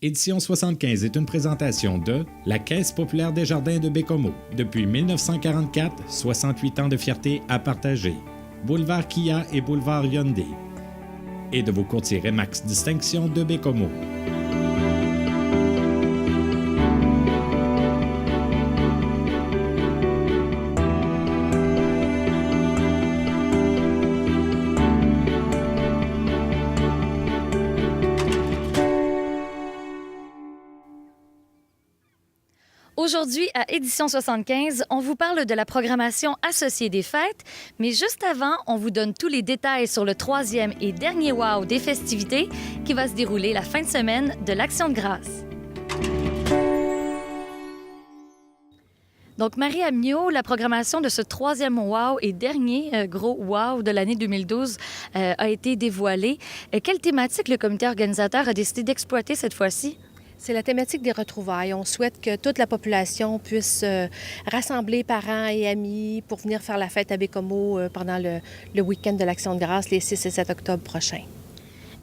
Édition 75 est une présentation de la Caisse populaire des jardins de Bécomo. Depuis 1944, 68 ans de fierté à partager. Boulevard Kia et Boulevard Hyundai. Et de vos courtiers Remax Distinction de Bécomo. Aujourd'hui, à Édition 75, on vous parle de la programmation associée des fêtes, mais juste avant, on vous donne tous les détails sur le 3e et dernier wow des festivités qui va se dérouler la fin de semaine de l'Action de grâce. Donc, Marie Ammiot, la programmation de ce 3e wow et dernier gros wow de l'année 2012 a été dévoilée. Quelle thématique le comité organisateur a décidé d'exploiter cette fois-ci? C'est la thématique des retrouvailles. On souhaite que toute la population puisse rassembler parents et amis pour venir faire la fête à Bécomo pendant le week-end de l'Action de grâce, les 6 et 7 octobre prochains.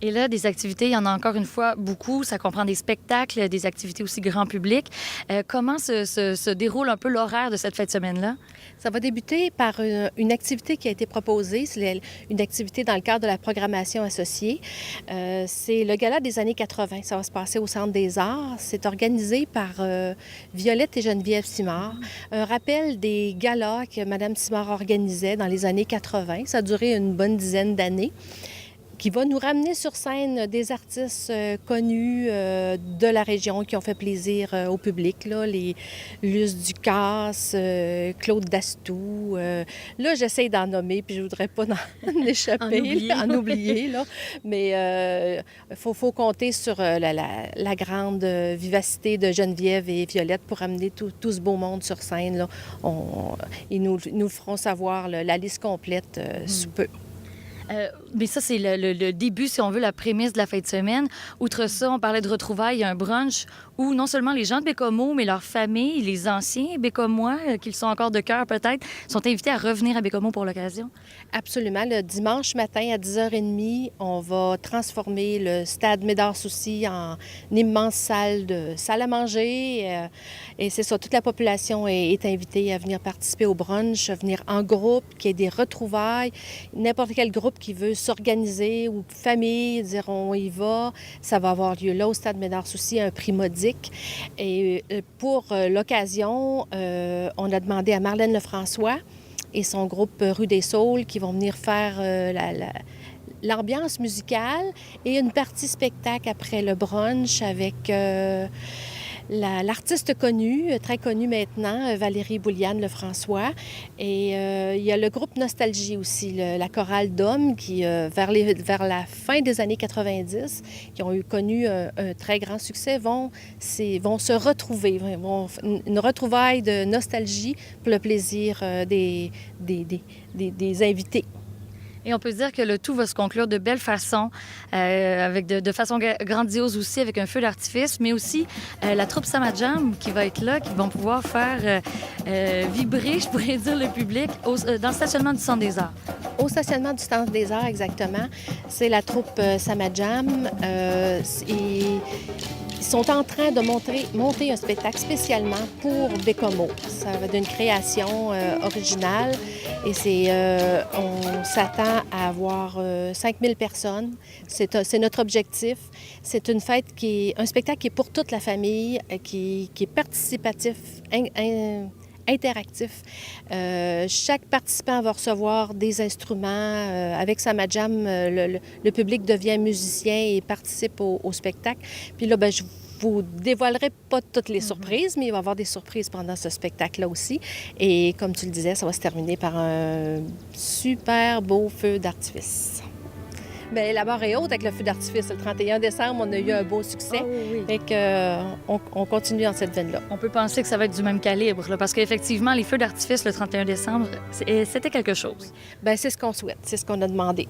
Et là, des activités, il y en a encore une fois beaucoup. Ça comprend des spectacles, des activités aussi grand public. Comment se déroule un peu l'horaire de cette fête semaine-là? Ça va débuter par une activité qui a été proposée. C'est une activité dans le cadre de la programmation associée. C'est le gala des années 80. Ça va se passer au Centre des Arts. C'est organisé par Violette et Geneviève Simard. Un rappel des galas que Mme Simard organisait dans les années 80. Ça a duré une bonne dizaine d'années, qui va nous ramener sur scène des artistes connus de la région qui ont fait plaisir au public, là, les Luce Ducasse, Claude Dastou. Là, j'essaie d'en nommer, puis je voudrais pas en échapper, en oublier. Là. Mais il faut compter sur la grande vivacité de Geneviève et Violette pour amener tout ce beau monde sur scène. Là. Ils nous feront savoir la liste complète sous peu. Mais ça, c'est le début, si on veut, la prémisse de la fin de semaine. Outre ça, on parlait de retrouvailles. Il y a un brunch où non seulement les gens de Bécomo, mais leurs familles, les anciens Bécomois, qu'ils sont encore de cœur peut-être, sont invités à revenir à Bécomo pour l'occasion. Absolument. Le dimanche matin à 10h30, on va transformer le stade Médard-Soucy en immense salle à manger. Et c'est ça, toute la population est invitée à venir participer au brunch, à venir en groupe, qu'il y ait des retrouvailles. N'importe quel groupe qui veut s'organiser ou famille, dire on y va, ça va avoir lieu là au stade Médard-Soucy, un prix modique. Et pour l'occasion, on a demandé à Marlène Lefrançois et son groupe Rue des Saules qui vont venir faire l'ambiance musicale et une partie spectacle après le brunch avec l'artiste connue, très connue maintenant, Valérie Bouliane-Lefrançois. Et il y a le groupe Nostalgie aussi, la chorale d'hommes qui, vers la fin des années 90, qui ont connu un très grand succès, vont se retrouver, une retrouvaille de nostalgie pour le plaisir des invités. Et on peut dire que le tout va se conclure de belle façon, avec de façon grandiose aussi, avec un feu d'artifice, mais aussi la troupe Samajam qui va être là, qui vont pouvoir faire vibrer, je pourrais dire, le public dans le stationnement du Centre des Arts. Au stationnement du Centre des Arts, exactement. C'est la troupe Samajam. Ils sont en train de monter un spectacle spécialement pour Bécomo. Ça va être une création originale et on s'attend à avoir 5000 personnes. C'est notre objectif. C'est une fête un spectacle qui est pour toute la famille, qui est participatif, interactif. Chaque participant va recevoir des instruments. Avec Samajam, le public devient musicien et participe au spectacle. Puis là, je vous dévoilerai pas toutes les surprises, mais il va y avoir des surprises pendant ce spectacle-là aussi. Et comme tu le disais, ça va se terminer par un super beau feu d'artifice. Bien, la barre est haute avec le feu d'artifice. Le 31 décembre, on a eu un beau succès. Oh, oui. Et qu'on continue dans cette veine-là. On peut penser que ça va être du même calibre, là, parce qu'effectivement, les feux d'artifice le 31 décembre, c'était quelque chose. Bien, c'est ce qu'on souhaite, c'est ce qu'on a demandé.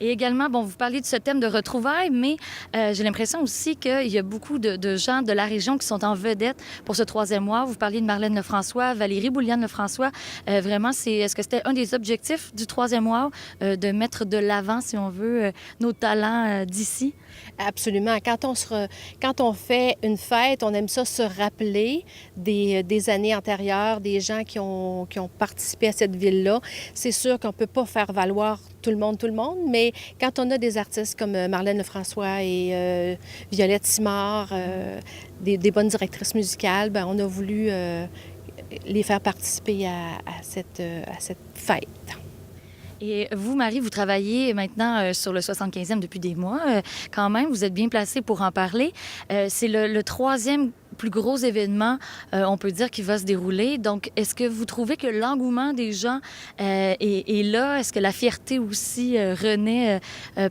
Et également, bon, vous parliez de ce thème de retrouvailles, mais j'ai l'impression aussi qu'il y a beaucoup de gens de la région qui sont en vedette pour ce 3e mois. Vous parliez de Marlène Lefrançois, Valérie Bouliane-Lefrançois. Vraiment, est-ce que c'était un des objectifs du 3e mois, de mettre de l'avant, si on veut, nos talents d'ici? Absolument. Quand on fait une fête, on aime ça se rappeler des années antérieures, des gens qui ont participé à cette ville-là. C'est sûr qu'on ne peut pas faire valoir tout le monde, mais quand on a des artistes comme Marlène Lefrançois et Violette Simard, des bonnes directrices musicales, bien, on a voulu les faire participer à cette fête. Et vous, Marie, vous travaillez maintenant sur le 75e depuis des mois. Quand même, vous êtes bien placée pour en parler. C'est le troisième plus gros événement, on peut dire, qui va se dérouler. Donc, est-ce que vous trouvez que l'engouement des gens est là? Est-ce que la fierté aussi renaît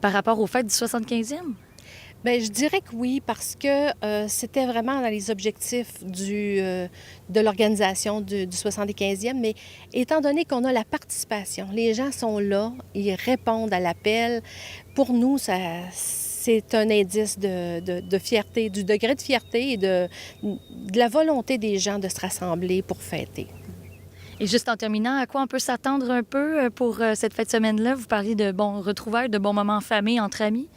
par rapport aux fêtes du 75e? Bien, je dirais que oui, parce que c'était vraiment dans les objectifs de l'organisation du 75e, mais étant donné qu'on a la participation, les gens sont là, ils répondent à l'appel, pour nous, c'est un indice de fierté, du degré de fierté et de la volonté des gens de se rassembler pour fêter. Et juste en terminant, à quoi on peut s'attendre un peu pour cette fête semaine-là? Vous parliez de bons retrouvailles, de bons moments en famille, entre amis.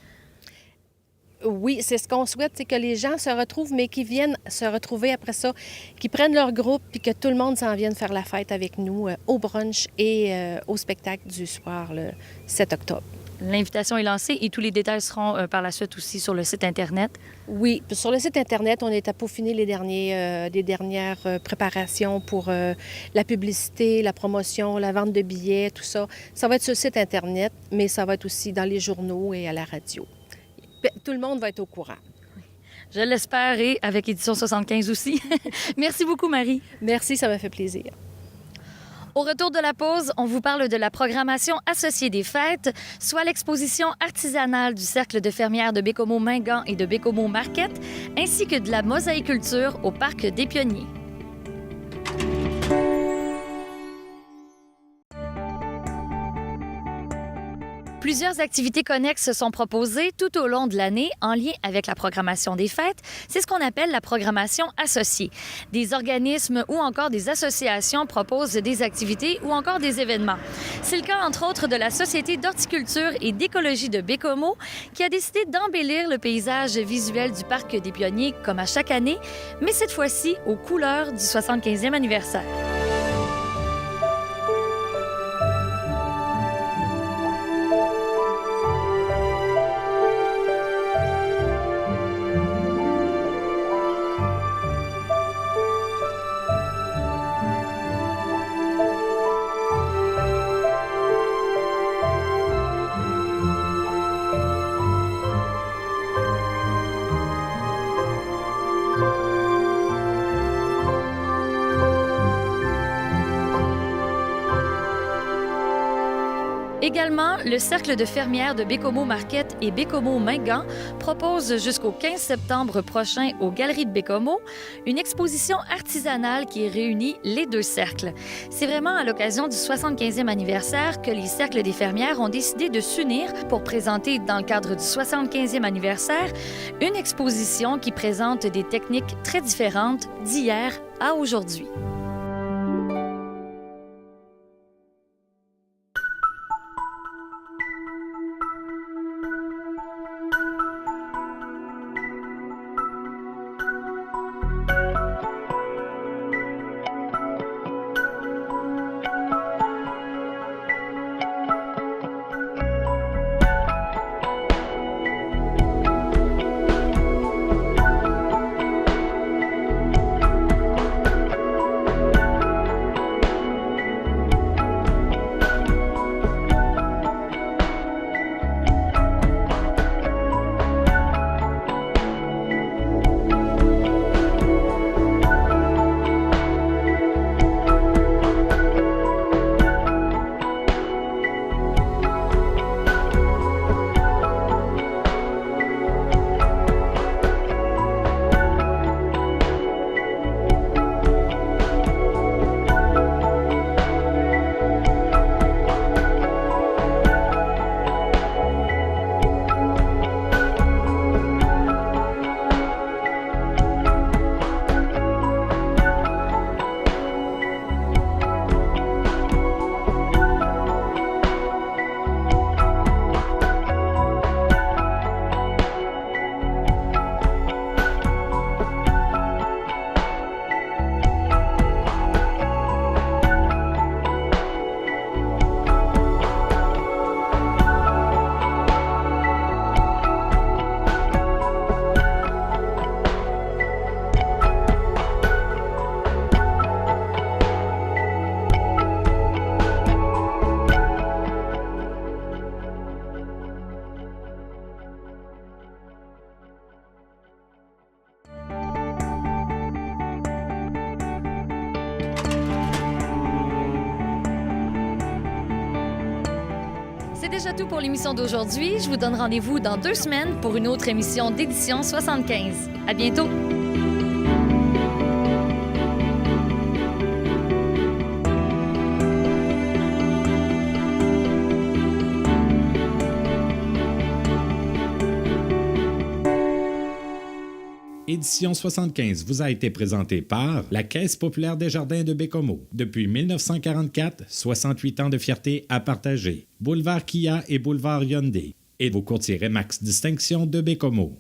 Oui, c'est ce qu'on souhaite, c'est que les gens se retrouvent, mais qu'ils viennent se retrouver après ça, qu'ils prennent leur groupe, puis que tout le monde s'en vienne faire la fête avec nous au brunch et au spectacle du soir, le 7 octobre. L'invitation est lancée et tous les détails seront par la suite aussi sur le site Internet. Oui, sur le site Internet, on est à peaufiner les dernières préparations pour la publicité, la promotion, la vente de billets, tout ça. Ça va être sur le site Internet, mais ça va être aussi dans les journaux et à la radio. Tout le monde va être au courant. Je l'espère, et avec Édition 75 aussi. Merci beaucoup, Marie. Merci, ça m'a fait plaisir. Au retour de la pause, on vous parle de la programmation associée des fêtes, soit l'exposition artisanale du Cercle de fermières de Bécomo-Mingan et de Bécomo-Marquette, ainsi que de la mosaïculture au Parc des Pionniers. Plusieurs activités connexes sont proposées tout au long de l'année en lien avec la programmation des fêtes. C'est ce qu'on appelle la programmation associée. Des organismes ou encore des associations proposent des activités ou encore des événements. C'est le cas, entre autres, de la Société d'horticulture et d'écologie de Bécomo, qui a décidé d'embellir le paysage visuel du Parc des Pionniers comme à chaque année, mais cette fois-ci aux couleurs du 75e anniversaire. Également, le Cercle de fermières de Bécomo-Marquette et Bécomo-Mingan propose jusqu'au 15 septembre prochain aux Galeries de Bécomo une exposition artisanale qui réunit les deux cercles. C'est vraiment à l'occasion du 75e anniversaire que les cercles des fermières ont décidé de s'unir pour présenter, dans le cadre du 75e anniversaire, une exposition qui présente des techniques très différentes d'hier à aujourd'hui. déjà tout pour l'émission d'aujourd'hui. Je vous donne rendez-vous dans 2 semaines pour une autre émission d'Édition 75. À bientôt! Édition 75 vous a été présentée par la Caisse populaire des jardins de Baie-Comeau. Depuis 1944, 68 ans de fierté à partager. Boulevard Kia et Boulevard Hyundai. Et vos courtiers Remax Distinction de Baie-Comeau.